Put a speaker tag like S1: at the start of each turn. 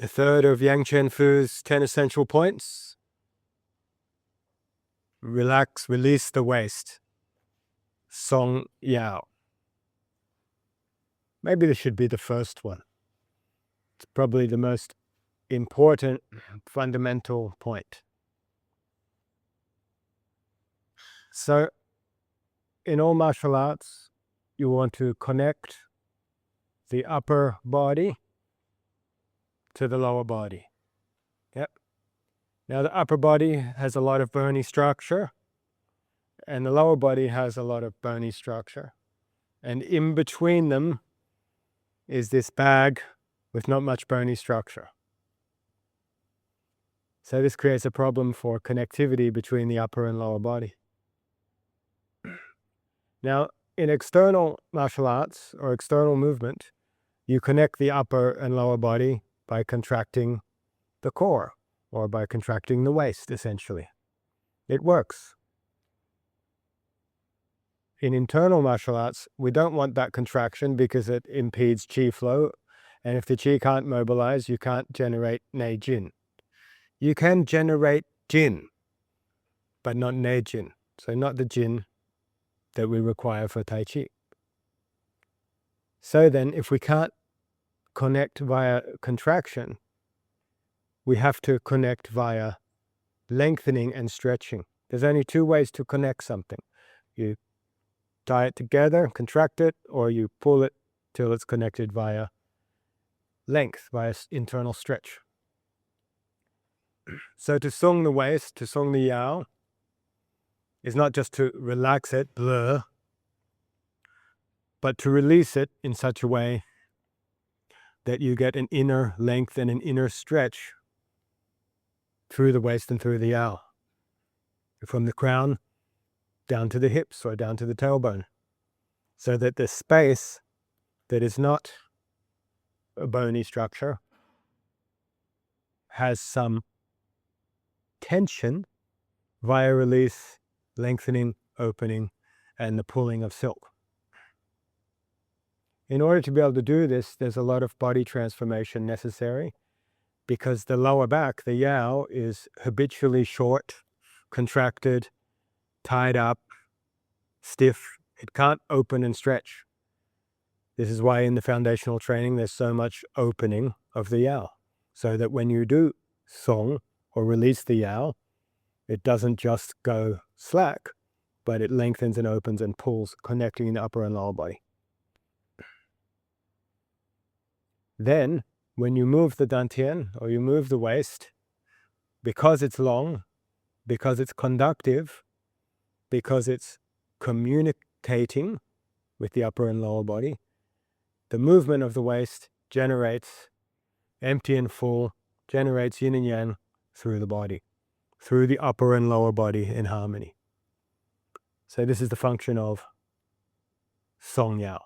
S1: The third of Yang Cheng Fu's 10 essential points. Relax, release the waist. Song Yao. Maybe this should be the first one. It's probably the most important, fundamental point. So, in all martial arts, you want to connect the upper body to the lower body. Yep. Now the upper body has a lot of bony structure, and the lower body has a lot of bony structure. And in between them is this bag with not much bony structure. So this creates a problem for connectivity between the upper and lower body. Now, in external martial arts or external movement, you connect the upper and lower body by contracting the core or by contracting the waist, essentially. It works. In internal martial arts, we don't want that contraction because it impedes qi flow, and if the qi can't mobilize, you can't generate nei jin. You can generate jin, but not nei jin, so not the jin that we require for Tai Chi. So then, if we can't connect via contraction, we have to connect via lengthening and stretching. There's only two ways to connect something. You tie it together, contract it, or you pull it till it's connected via length, via internal stretch. So to song the waist, to song the yao, is not just to relax it, but to release it in such a way that you get an inner length and an inner stretch through the waist and through the yao, from the crown down to the hips or down to the tailbone, so that the space that is not a bony structure has some tension via release, lengthening, opening, and the pulling of silk. In order to be able to do this, there's a lot of body transformation necessary, because the lower back, the yao, is habitually short, contracted, tied up, stiff. It can't open and stretch. This is why in the foundational training there's so much opening of the yao, so that when you do song or release the yao, it doesn't just go slack, but it lengthens and opens and pulls, connecting the upper and lower body. Then, when you move the dantian, or you move the waist, because it's long, because it's conductive, because it's communicating with the upper and lower body, the movement of the waist generates empty and full, generates yin and yang through the body, through the upper and lower body in harmony. So this is the function of song yao.